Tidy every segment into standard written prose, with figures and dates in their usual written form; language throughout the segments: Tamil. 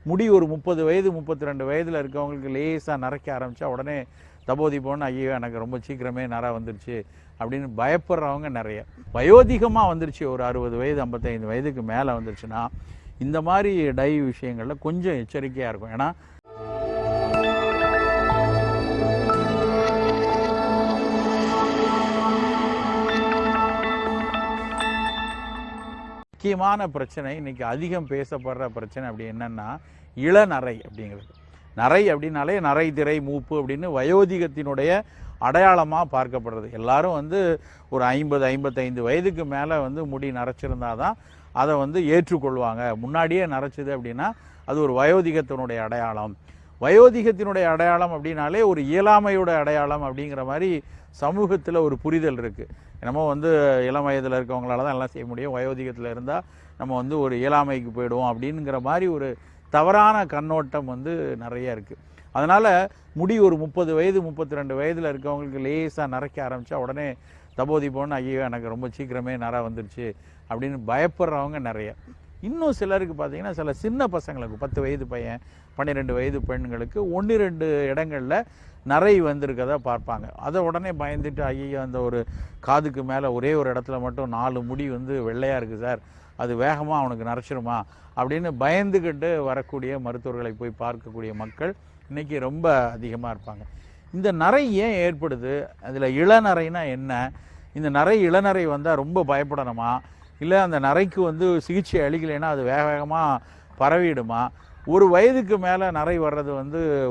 முடி ஒரு 30 வயது 32 வயதில் இருக்கவங்களுக்கு லேசாக நரைக்க ஆரம்பித்தா உடனே தபோதிப்போன்னு ஐயோ எனக்கு ரொம்ப சீக்கிரமே நரை வந்துருச்சு அப்படின்னு பயப்படுறவங்க நிறைய. வயோதிகமாக வந்துருச்சு ஒரு 60 வயது 55 வயதுக்கு மேலே வந்துருச்சுன்னா இந்த மாதிரி டை விஷயங்களில் கொஞ்சம் எச்சரிக்கையாக இருக்கும். ஏன்னா முக்கியமான பிரச்சனை இன்னைக்கு அதிகம் பேசப்படுற பிரச்சனை அப்படி என்னன்னா இளநரை அப்படிங்கிறது. நரை அப்படின்னாலே நரை திரை மூப்பு அப்படின்னு வயோதிகத்தினுடைய அடையாளமாக பார்க்கப்படுறது. எல்லாரும் ஒரு 50-55 வயதுக்கு மேலே முடி நரைச்சிருந்தா தான் அதை ஏற்றுக்கொள்வாங்க. முன்னாடியே நரைச்சிது அப்படின்னா அது ஒரு வயோதிகத்தினுடைய அடையாளம். வயோதிகத்தினுடைய அடையாளம் அப்படின்னாலே ஒரு இயலாமையோட அடையாளம் அப்படிங்கிற மாதிரி சமூகத்தில் ஒரு புரிதல் இருக்குது. நம்ம இளம் வயதில் இருக்கவங்களால தான் எல்லாம் செய்ய முடியும், வயோதிகத்தில் இருந்தால் நம்ம ஒரு இயலாமைக்கு போயிடுவோம் அப்படிங்கிற மாதிரி ஒரு தவறான கண்ணோட்டம் நிறைய இருக்குது. அதனால் முடி ஒரு 30 வயது 32 வயதில் இருக்கவங்களுக்கு லேசாக நரைக்க ஆரம்பித்தா உடனே தபோதிப்போன்னு ஐயோ எனக்கு ரொம்ப சீக்கிரமே நரை வந்துருச்சு அப்படின்னு பயப்படுறவங்க நிறைய. இன்னும் சிலருக்கு பார்த்தீங்கன்னா சில சின்ன பசங்களுக்கு 10 வயது பையன் 12 வயது பெண்களுக்கு 1-2 இடங்களில் நரை வந்திருக்கதை பார்ப்பாங்க. அதை உடனே பயந்துட்டு ஐயோ அந்த ஒரு காதுக்கு மேலே ஒரே ஒரு இடத்துல மட்டும் 4 முடி வெள்ளையாக இருக்குது சார், அது வேகமாக அவனுக்கு நரைச்சிருமா அப்படின்னு பயந்துக்கிட்டு வரக்கூடிய மருத்துவர்களை போய் பார்க்கக்கூடிய மக்கள் இன்றைக்கி ரொம்ப அதிகமாக இருப்பாங்க. இந்த நரை ஏன் ஏற்படுது, அதில் இளநரைனா என்ன, இந்த இளநரை வந்தால் ரொம்ப பயப்படணுமா, இல்லை அந்த நரைக்கு சிகிச்சை அளிக்கலைன்னா அது வேக வேகமாக பரவிடுமா, ஒரு வயதுக்கு மேலே நரை வர்றது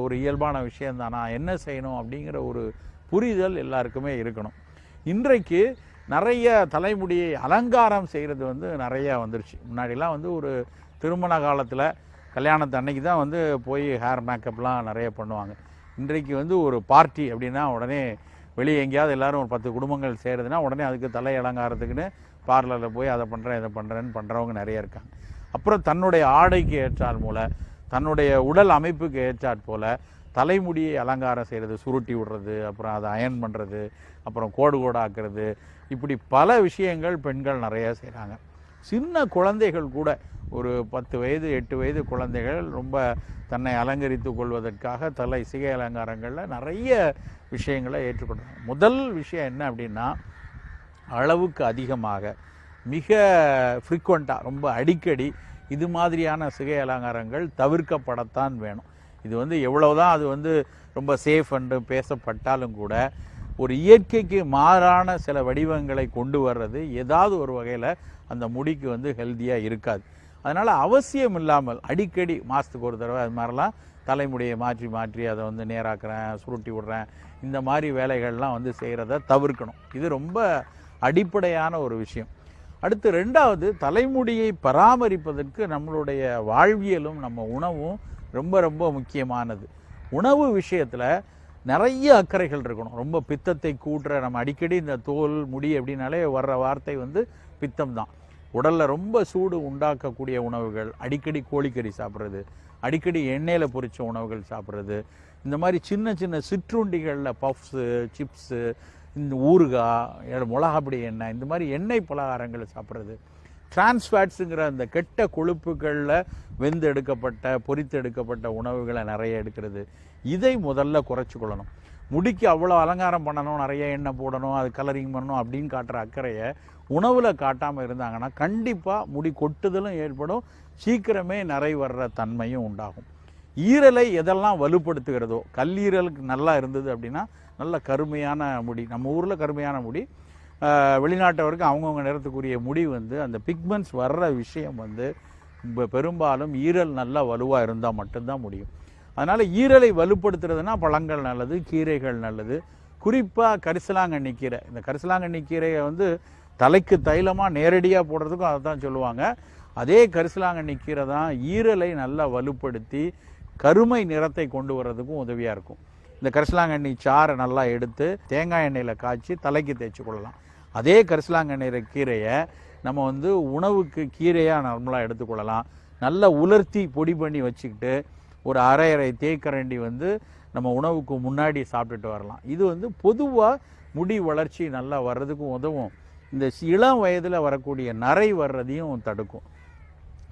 ஒரு இயல்பான விஷயந்தானா, என்ன செய்யணும் அப்படிங்கிற ஒரு புரிதல் எல்லாருக்குமே இருக்கணும். இன்றைக்கு நிறைய தலைமுடியை அலங்காரம் செய்கிறது நிறையா வந்துருச்சு. முன்னாடிலாம் ஒரு திருமண காலத்தில் கல்யாணத்து அன்னைக்கு தான் போய் ஹேர் மேக்கப்லாம் நிறைய பண்ணுவாங்க. இன்றைக்கு ஒரு பார்ட்டி அப்படின்னா உடனே வெளியே எங்கேயாவது எல்லோரும் ஒரு 10 குடும்பங்கள் செய்கிறதுனா உடனே அதுக்கு தலை அலங்காரத்துக்குன்னு பார்லரில் போய் அதை பண்ணுறேன் இதை பண்ணுறேன்னு பண்ணுறவங்க நிறைய இருக்காங்க. அப்புறம் தன்னுடைய ஆடைக்கு ஏற்றால் போல, தன்னுடைய உடல் அமைப்புக்கு ஏற்றாற் போல தலைமுடியை அலங்காரம் செய்கிறது, சுருட்டி விடுறது, அப்புறம் அதை அயன் பண்ணுறது, அப்புறம் கோடு கோடாக்குறது, இப்படி பல விஷயங்கள் பெண்கள் நிறைய செய்கிறாங்க. சின்ன குழந்தைகள் கூட ஒரு 10 வயது 8 வயது குழந்தைகள் ரொம்ப தன்னை அலங்கரித்து கொள்வதற்காக தலை சிகை அலங்காரங்களில் நிறைய விஷயங்களை ஏற்றுக்கொள்கிறாங்க. முதல் விஷயம் என்ன அப்படின்னா, அளவுக்கு அதிகமாக மிக ஃப்ரீக்வெண்ட்டாக ரொம்ப அடிக்கடி இது மாதிரியான சிகை அலங்காரங்கள் தவிர்க்கப்படத்தான் வேணும். இது எவ்வளவுதான் அது ரொம்ப சேஃப் என்று பேசப்பட்டாலும் கூட ஒரு இயற்கைக்கு மாறான சில வடிவங்களை கொண்டு வர்றது ஏதாவது ஒரு வகையில் அந்த முடிக்கு ஹெல்த்தியாக இருக்காது. அதனால் அவசியம் இல்லாமல் அடிக்கடி மாதத்துக்கு ஒரு தடவை அது மாதிரிலாம் தலைமுடியை மாற்றி மாற்றி அதை நேராக்குறேன் சுருட்டி விடுறேன் இந்த மாதிரி வேலைகள்லாம் செய்கிறத தவிர்க்கணும். இது ரொம்ப அடிப்படையான ஒரு விஷயம். அடுத்து 2வது, தலைமுடியை பராமரிப்பதற்கு நம்மளுடைய வாழ்வியலும் நம்ம உணவும் ரொம்ப ரொம்ப முக்கியமானது. உணவு விஷயத்தில் நிறைய அக்கறைகள் இருக்கணும். ரொம்ப பித்தத்தை கூட்டுற, நம்ம அடிக்கடி இந்த தோல் முடி அப்படின்னாலே வர்ற வார்த்தை பித்தம் தான். உடலில் ரொம்ப சூடு உண்டாக்கக்கூடிய உணவுகள், அடிக்கடி கோழிக்கறி சாப்பிட்றது, அடிக்கடி எண்ணெயில் பொரித்த உணவுகள் சாப்பிட்றது, இந்த மாதிரி சின்ன சின்ன சிற்றுண்டிகளில் பஃப்ஸு சிப்ஸு, இந்த ஊறுகாய் மிளகாப்பொடி எண்ணெய், இந்த மாதிரி எண்ணெய் பலகாரங்களை சாப்பிட்றது, டிரான்ஸ்ஃபேட்ஸுங்கிற அந்த கெட்ட கொழுப்புகளில் வெந்தெடுக்கப்பட்ட பொரித்தெடுக்கப்பட்ட உணவுகளை நிறைய எடுக்கிறது, இதை முதல்ல குறைச்சிக்கொள்ளணும். முடிக்கு அவ்வளோ அலங்காரம் பண்ணணும், நிறைய எண்ணெய் போடணும், அது கலரிங் பண்ணணும் அப்படின்னு காட்டுற அக்கறையை உணவில் காட்டாமல் இருந்தாங்கன்னா கண்டிப்பாக முடி கொட்டுதலும் ஏற்படும், சீக்கிரமே நிறை வர்ற தன்மையும் உண்டாகும். ஈரலை எதெல்லாம் வலுப்படுத்துகிறதோ, கல்லீரலுக்கு நல்லா இருந்தது அப்படின்னா நல்ல கருமையான முடி, நம்ம ஊரில் கருமையான முடி, வெளிநாட்டவருக்கு அவங்கவுங்க நிறத்துக்குரிய முடி அந்த பிக்மெண்ட்ஸ் வர்ற விஷயம் பெரும்பாலும் ஈரல் நல்லா வலுவாக இருந்தால் மட்டும்தான் முடியும். அதனால் ஈரலை வலுப்படுத்துறதுனா பழங்கள் நல்லது, கீரைகள் நல்லது. குறிப்பாக கரிசலாங்கண்ணி கீரை, இந்த கரிசலாங்கண்ணி கீரையை தலைக்கு தைலமாக நேரடியாக போடுறதுக்கும் அதை தான் சொல்லுவாங்க. அதே கரிசலாங்கண்ணி கீரை தான் ஈரலை நல்லா வலுப்படுத்தி கருமை நிறத்தை கொண்டு வர்றதுக்கும் உதவியாக இருக்கும். இந்த கரிசலாங்கண்ணி சாறை நல்லா எடுத்து தேங்காய் எண்ணெயில் காய்ச்சி தலைக்கு தேய்ச்சி கொள்ளலாம். அதே கரிசலாங்கண்ணி கீரையை நம்ம உணவுக்கு கீரையாக நார்மலாக எடுத்துக்கொள்ளலாம். நல்லா உலர்த்தி பொடி பண்ணி வச்சுக்கிட்டு ஒரு அரை தேக்கரண்டி நம்ம உணவுக்கு முன்னாடி சாப்பிட்டுட்டு வரலாம். இது பொதுவாக முடி வளர்ச்சி நல்லா வர்றதுக்கும் உதவும், இந்த இளம் வயதில் வரக்கூடிய நரை வர்றதையும் தடுக்கும்.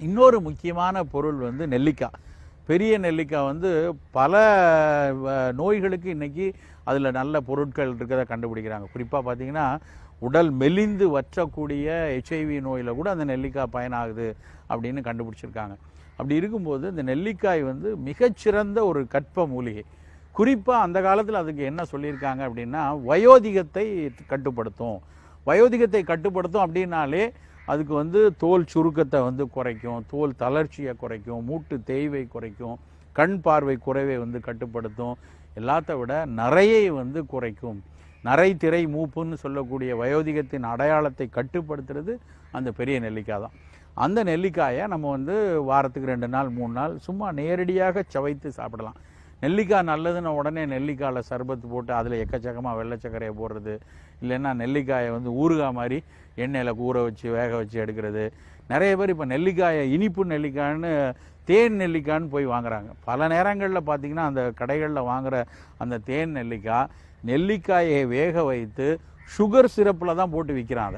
இன்னொரு முக்கியமான பொருள் வந்து நெல்லிக்காய். பெரிய நெல்லிக்காய் வந்து பல நோய்களுக்கு இன்றைக்கி அதில் நல்ல பொருட்கள் இருக்கிறத கண்டுபிடிக்கிறாங்க. குறிப்பாக பார்த்திங்கன்னா உடல் மெலிந்து வற்றக்கூடிய HIV நோயில் கூட அந்த நெல்லிக்காய் பயனாகுது அப்படின்னு கண்டுபிடிச்சிருக்காங்க. அப்படி இருக்கும்போது இந்த நெல்லிக்காய் வந்து மிகச்சிறந்த ஒரு கற்ப மூலிகை. குறிப்பாக அந்த காலத்தில் அதுக்கு என்ன சொல்லியிருக்காங்க அப்படின்னா வயோதிகத்தை கட்டுப்படுத்தும். வயோதிகத்தை கட்டுப்படுத்தும் அப்படின்னாலே அதுக்கு வந்து தோல் சுருக்கத்தை வந்து குறைக்கும், தோல் தளர்ச்சியை குறைக்கும், மூட்டு தேய்வை குறைக்கும், கண் பார்வை குறைவை வந்து கட்டுப்படுத்தும், எல்லாத்த விட நரையை வந்து குறைக்கும். நரை திரை மூப்புன்னு சொல்லக்கூடிய வயோதிகத்தின் அடையாளத்தை கட்டுப்படுத்துறது அந்த பெரிய நெல்லிக்காய் தான். அந்த நெல்லிக்காயை நம்ம வந்து வாரத்துக்கு 2 நாள் 3 நாள் சும்மா நேரடியாக சவைத்து சாப்பிடலாம். நெல்லிக்காய் நல்லதுன்னு உடனே நெல்லிக்காயில் சர்பத்து போட்டு அதில் எக்கச்சக்கமாக வெள்ளை சர்க்கரையை போடுறது, இல்லைன்னா நெல்லிக்காயை வந்து ஊறுகாய் மாதிரி எண்ணெயில் ஊற வச்சு வேக வச்சு எடுக்கிறது. நிறைய பேர் இப்போ நெல்லிக்காயை இனிப்பு நெல்லிக்காய்ன்னு தேன் நெல்லிக்காய்ன்னு போய் வாங்குறாங்க. பல நேரங்களில் பார்த்திங்கன்னா அந்த கடைகளில் வாங்குகிற அந்த தேன் நெல்லிக்காயை வேக வைத்து சுகர் சிரப்பில் தான் போட்டு விற்கிறாங்க.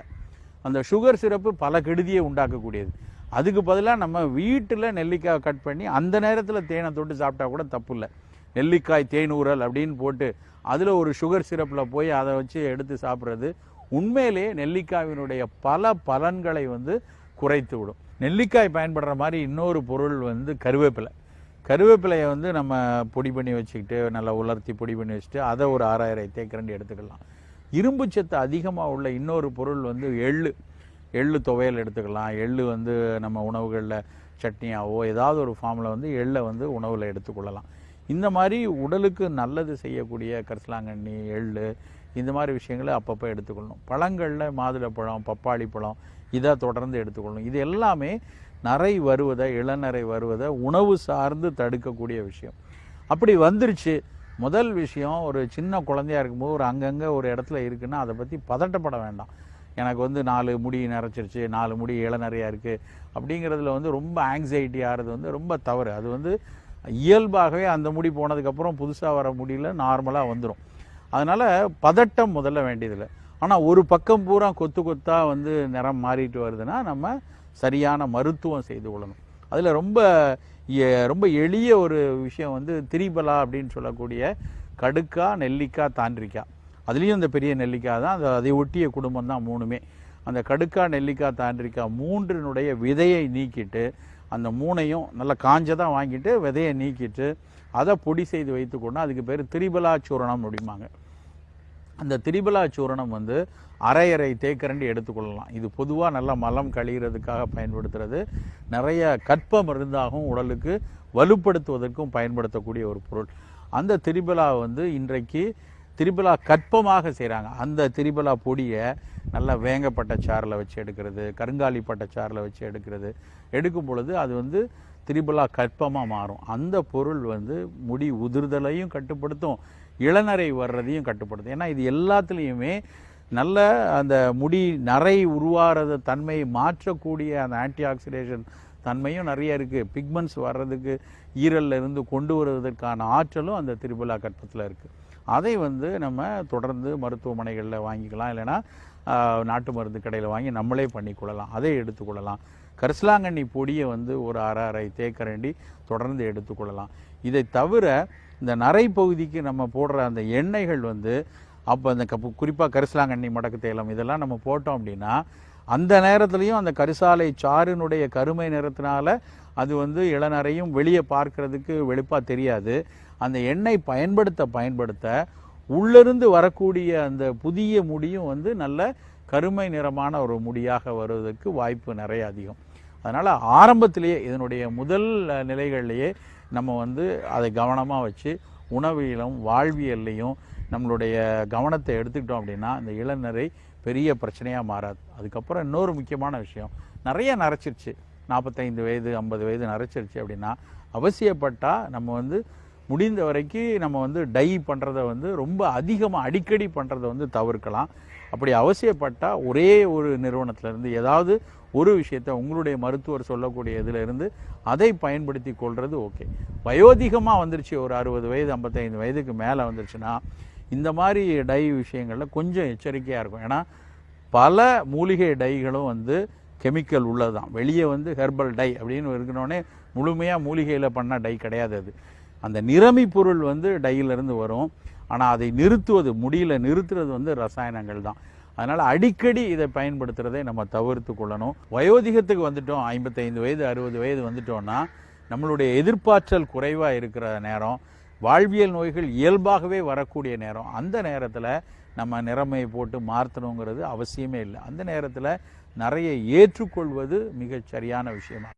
அந்த சுகர் சிரப்பு பல கெடுதியை உண்டாக்கக்கூடியது. அதுக்கு பதிலாக நம்ம வீட்டில் நெல்லிக்காய் கட் பண்ணி அந்த நேரத்தில் தேனை தொட்டு சாப்பிட்டா கூட தப்பு இல்லை. நெல்லிக்காய் தேனூரல் அப்படின்னு போட்டு அதில் ஒரு சுகர் சிரப்பில் போய் அதை வச்சு எடுத்து சாப்பிட்றது உண்மையிலேயே நெல்லிக்காயினுடைய பல பலன்களை வந்து குறைத்து விடும். நெல்லிக்காய் பயன்படுற மாதிரி இன்னொரு பொருள் வந்து கருவேப்பிலை. கருவேப்பிலையை வந்து நம்ம பொடி பண்ணி வச்சுக்கிட்டு நல்லா உலர்த்தி பொடி பண்ணி வச்சுட்டு அதை ஒரு 6,000 தேக்கரண்டி எடுத்துக்கலாம். இரும்பு சத்து அதிகமாக உள்ள இன்னொரு பொருள் வந்து எள்ளு துவையல் எடுத்துக்கலாம். எள்ளு வந்து நம்ம உணவுகளில் சட்னியாவோ ஏதாவது ஒரு ஃபார்மில் வந்து எள்ளை வந்து உணவில் எடுத்துக்கொள்ளலாம். இந்த மாதிரி உடலுக்கு நல்லது செய்யக்கூடிய கரிசலாங்கண்ணி, எள்ளு, இந்த மாதிரி விஷயங்களை அப்பப்போ எடுத்துக்கொள்ளணும். பழங்களில் மாதுளப்பழம், பப்பாளி பழம் இதை தொடர்ந்து எடுத்துக்கொள்ளணும். இது எல்லாமே நரை வருவதை, இளநரை வருவதை உணவு சார்ந்து தடுக்கக்கூடிய விஷயம். அப்படி வந்துருச்சு. முதல் விஷயம், ஒரு சின்ன குழந்தையாக இருக்கும்போது ஒரு அங்கங்கே ஒரு இடத்துல இருக்குன்னா அதை பற்றி பதட்டப்பட வேண்டாம். எனக்கு வந்து 4 முடி நரைச்சிருச்சு, 4 முடி இளநரையாக இருக்குது அப்படிங்கிறதுல வந்து ரொம்ப ஆங்ஸைட்டி ஆகிறது வந்து ரொம்ப தவறு. அது வந்து இயல்பாகவே அந்த முடி போனதுக்கப்புறம் புதுசாக வர முடியல நார்மலாக வந்துடும். அதனால் பதட்டம் முதல்ல வேண்டியதில்லை. ஆனால் ஒரு பக்கம் பூரா கொத்து கொத்தாக வந்து நிறம் மாறிட்டு வருதுன்னா நம்ம சரியான மருத்துவம் செய்து கொள்ளணும். அதில் ரொம்ப எளிய ஒரு விஷயம் வந்து திரிபலா அப்படின்னு சொல்லக்கூடிய கடுக்காய், நெல்லிக்காய், தாண்டிக்காய். அதுலேயும் இந்த பெரிய நெல்லிக்காய் தான், அதை ஒட்டிய குடும்பம் தான் 3மே. அந்த கடுக்காய், நெல்லிக்காய், தாண்டிக்காய் 3னுடைய விதையை நீக்கிட்டு அந்த 3ஐயும் நல்லா காஞ்சதாக வாங்கிட்டு விதையை நீக்கிட்டு அதை பொடி செய்து வைத்துக்கொண்டு அதுக்கு பேர் திரிபலா சூரணம் அப்படிம்பாங்க. அந்த திரிபலா சூரணம் வந்து 1/2 தேக்கரண்டி எடுத்துக்கொள்ளலாம். இது பொதுவாக நல்லா மலம் கழிகிறதுக்காக பயன்படுத்துறது. நிறைய கற்ப மருந்தாகவும் உடலுக்கு வலுப்படுத்துவதற்கும் பயன்படுத்தக்கூடிய ஒரு பொருள். அந்த திரிபலா வந்து இன்றைக்கு திரிபலா கற்பமாக செய்கிறாங்க. அந்த திரிபலா பொடியை நல்லா வேங்கப்பட்ட சாரில் வச்சு எடுக்கிறது, கருங்காலி பட்ட சாரில் வச்சு எடுக்கும் பொழுது அது வந்து திரிபலா கற்பமாக மாறும். அந்த பொருள் வந்து முடி உதிர்தலையும் கட்டுப்படுத்தும், இளநரை வர்றதையும் கட்டுப்படுத்தும். ஏன்னா இது எல்லாத்துலேயுமே நல்ல அந்த முடி நரை உருவாகிறத தன்மையை மாற்றக்கூடிய அந்த ஆன்டி ஆக்சிடேஷன் தன்மையும் நிறைய இருக்குது. பிக்மெண்ட்ஸ் வர்றதுக்கு ஈரலில் இருந்து கொண்டு வருவதற்கான ஆற்றலும் அந்த திரிபலா கற்பத்தில் இருக்குது. அதை வந்து நம்ம தொடர்ந்து மருத்துவமனைகளில் வாங்கிக்கலாம், இல்லைனா நாட்டு மருந்து கடையில் வாங்கி நம்மளே பண்ணிக்கொள்ளலாம். அதை எடுத்துக்கொள்ளலாம். கரிசலாங்கண்ணி பொடியை வந்து ஒரு 1/2 தேக்கரண்டி தொடர்ந்து எடுத்துக்கொள்ளலாம். இதை தவிர இந்த நரை பகுதிக்கு நம்ம போடுற அந்த எண்ணெய்கள் வந்து அப்போ அந்த குறிப்பாக கரிசலாங்கண்ணி, மடக்கு தைலம் இதெல்லாம் நம்ம போட்டோம் அப்படின்னா அந்த நேரத்துலையும் அந்த கரிசாலை சாறினுடைய கருமை நிறத்தினால அது வந்து இளநரையும் வெளியே பார்க்கறதுக்கு வெளுப்பாக தெரியாது. அந்த எண்ணெய் பயன்படுத்த உள்ளிருந்து வரக்கூடிய அந்த புதிய முடியும் வந்து நல்ல கருமை நிறமான ஒரு முடியாக வருவதற்கு வாய்ப்பு நிறைய அதிகம். அதனால் ஆரம்பத்திலேயே இதனுடைய முதல் நிலைகள்லேயே நம்ம வந்து அதை கவனமாக வச்சு உணவியலும் வாழ்வியல்லையும் நம்மளுடைய கவனத்தை எடுத்துக்கிட்டோம் அப்படின்னா இந்த இளநரை பெரிய பிரச்சனையாக மாறாது. அதுக்கப்புறம் இன்னொரு முக்கியமான விஷயம், நிறைய நரைச்சிருச்சு, 45 வயது 50 வயது நரைச்சிருச்சு அப்படின்னா அவசியப்பட்டால் நம்ம வந்து முடிந்த வரைக்கும் நம்ம வந்து டை பண்ணுறதை வந்து ரொம்ப அதிகமாக அடிக்கடி பண்ணுறதை வந்து தவிர்க்கலாம். அப்படி அவசியப்பட்டால் ஒரே ஒரு நிறுவனத்திலேருந்து ஏதாவது ஒரு விஷயத்தை உங்களுடைய மருத்துவர் சொல்லக்கூடிய இதிலிருந்து அதை பயன்படுத்தி கொள்வது ஓகே. வயோதிகமாக வந்துருச்சு, ஒரு 60 வயது 55 வயதுக்கு மேலே வந்துருச்சுன்னா இந்த மாதிரி டை விஷயங்களில் கொஞ்சம் எச்சரிக்கையாக இருக்கும். ஏன்னா பல மூலிகை டைகளும் வந்து கெமிக்கல் உள்ளது தான். வெளியே வந்து ஹெர்பல் டை அப்படின்னு இருக்கணுன்னே முழுமையாக மூலிகையில் பண்ண டை கிடையாது. அது அந்த நிறமி பொருள் வந்து டையிலிருந்து வரும். ஆனால் அதை நிறுத்துவது, முடியில் நிறுத்துறது வந்து ரசாயனங்கள் தான். அதனால் அடிக்கடி இதை பயன்படுத்துகிறதை நம்ம தவிர்த்து கொள்ளணும். வயோதிகத்துக்கு வந்துட்டோம், 55 வயது 60 வயது வந்துட்டோம்னா நம்மளுடைய எதிர்ப்பாற்றல் குறைவாக இருக்கிற நேரம், வாழ்வியல் நோய்கள் இயல்பாகவே வரக்கூடிய நேரம். அந்த நேரத்தில் நம்ம நிறமையை போட்டு மாற்றணுங்கிறது அவசியமே இல்லை. அந்த நேரத்தில் நிறைய ஏற்றுக்கொள்வது மிகச் சரியான விஷயமா.